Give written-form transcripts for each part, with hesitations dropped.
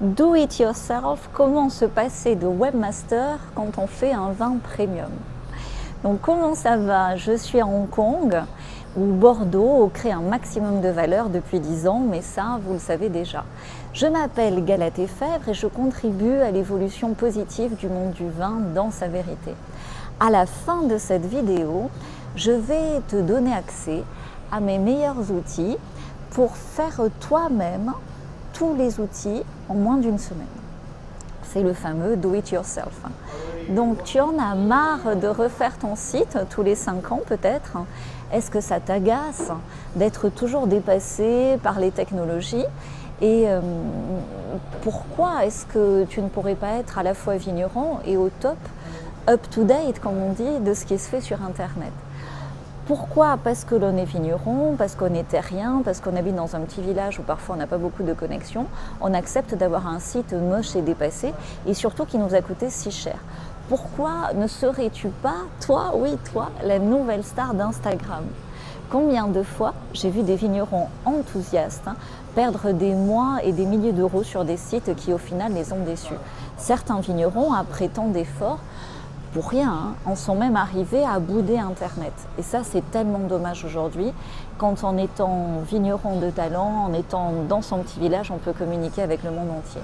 Do it yourself, comment se passer de webmaster quand on fait un vin premium. Donc comment ça va? Je suis à Hong Kong où Bordeaux crée un maximum de valeur depuis 10 ans, mais ça vous le savez déjà. Je m'appelle Galatée Fèvre et je contribue à l'évolution positive du monde du vin dans sa vérité. À la fin de cette vidéo, je vais te donner accès à mes meilleurs outils pour faire toi-même tous les outils en moins d'une semaine. C'est le fameux do it yourself. Donc tu en as marre de refaire ton site tous les 5 ans peut-être. Est-ce que ça t'agace d'être toujours dépassé par les technologies? Et pourquoi est-ce que tu ne pourrais pas être à la fois vigneron et au top, up to date comme on dit, de ce qui se fait sur Internet? Pourquoi? Parce que l'on est vigneron, parce qu'on est terrien, parce qu'on habite dans un petit village où parfois on n'a pas beaucoup de connexion, on accepte d'avoir un site moche et dépassé et surtout qui nous a coûté si cher. Pourquoi ne serais-tu pas, toi, oui toi, la nouvelle star d'Instagram? Combien de fois j'ai vu des vignerons enthousiastes perdre des mois et des milliers d'euros sur des sites qui au final les ont déçus. Certains vignerons, après tant d'efforts, pour rien, en sont même arrivés à bouder Internet. Et ça, c'est tellement dommage aujourd'hui, quand en étant vigneron de talent, en étant dans son petit village, on peut communiquer avec le monde entier.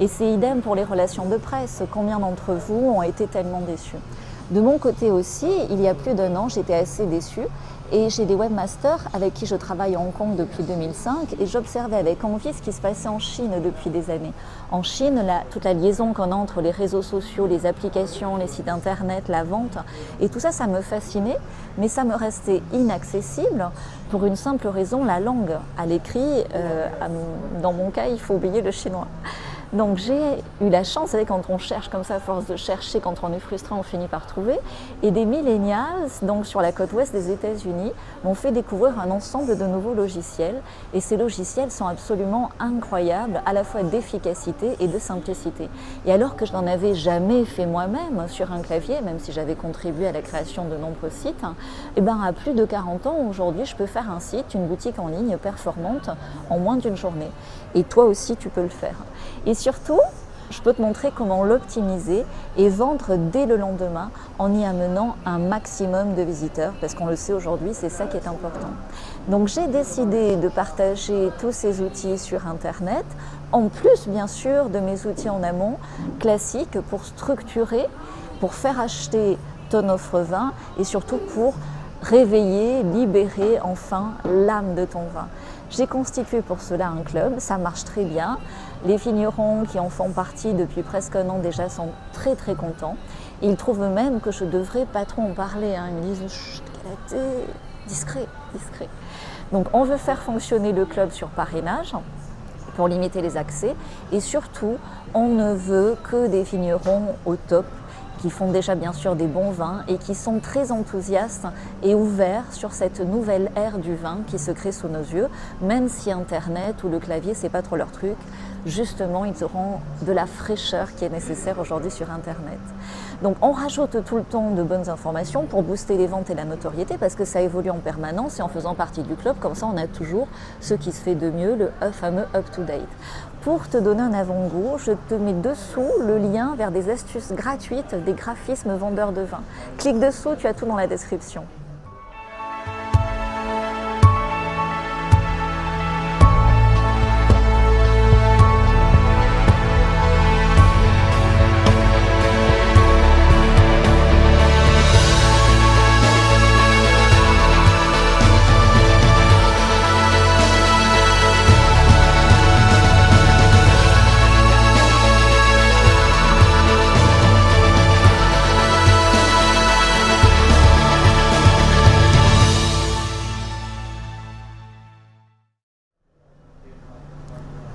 Et c'est idem pour les relations de presse. Combien d'entre vous ont été tellement déçus? De mon côté aussi, il y a plus d'1 an, j'étais assez déçue. Et j'ai des webmasters avec qui je travaille à Hong Kong depuis 2005 et j'observais avec envie ce qui se passait en Chine depuis des années. En Chine, toute la liaison qu'on a entre les réseaux sociaux, les applications, les sites internet, la vente, et tout ça, ça me fascinait, mais ça me restait inaccessible pour une simple raison, la langue. À l'écrit, dans mon cas, il faut oublier le chinois. Donc j'ai eu la chance, vous savez, quand on cherche comme ça, à force de chercher, quand on est frustré, on finit par trouver. Et des millennials, donc sur la côte ouest des États-Unis, m'ont fait découvrir un ensemble de nouveaux logiciels. Et ces logiciels sont absolument incroyables, à la fois d'efficacité et de simplicité. Et alors que je n'en avais jamais fait moi-même sur un clavier, même si j'avais contribué à la création de nombreux sites, et ben à plus de 40 ans, aujourd'hui, je peux faire un site, une boutique en ligne performante en moins d'une journée. Et toi aussi, tu peux le faire. Et surtout, je peux te montrer comment l'optimiser et vendre dès le lendemain en y amenant un maximum de visiteurs, parce qu'on le sait aujourd'hui, c'est ça qui est important. Donc j'ai décidé de partager tous ces outils sur Internet, en plus bien sûr de mes outils en amont classiques pour structurer, pour faire acheter ton offre vin et surtout pour réveiller, libérer enfin l'âme de ton vin. J'ai constitué pour cela un club, ça marche très bien. Les vignerons qui en font partie depuis presque 1 an déjà sont très très contents. Ils trouvent même que je devrais pas trop en parler. Ils me disent chut, Galatée, discret, discret. Donc on veut faire fonctionner le club sur parrainage pour limiter les accès et surtout on ne veut que des vignerons au top qui font déjà bien sûr des bons vins et qui sont très enthousiastes et ouverts sur cette nouvelle ère du vin qui se crée sous nos yeux, même si Internet ou le clavier, c'est pas trop leur truc. Justement, ils auront de la fraîcheur qui est nécessaire aujourd'hui sur Internet. Donc on rajoute tout le temps de bonnes informations pour booster les ventes et la notoriété parce que ça évolue en permanence et en faisant partie du club, comme ça on a toujours ce qui se fait de mieux, le fameux up-to-date. Pour te donner un avant-goût, je te mets dessous le lien vers des astuces gratuites des graphismes vendeurs de vin. Clique dessous, tu as tout dans la description.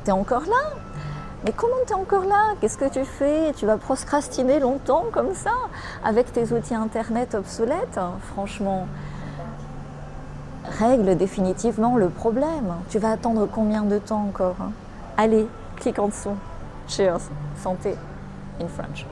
T'es encore là? Mais comment t'es encore là? Qu'est-ce que tu fais? Tu vas procrastiner longtemps comme ça avec tes outils internet obsolètes? Franchement, règle définitivement le problème. Tu vas attendre combien de temps encore? Allez, clique en dessous. Cheers, santé in French.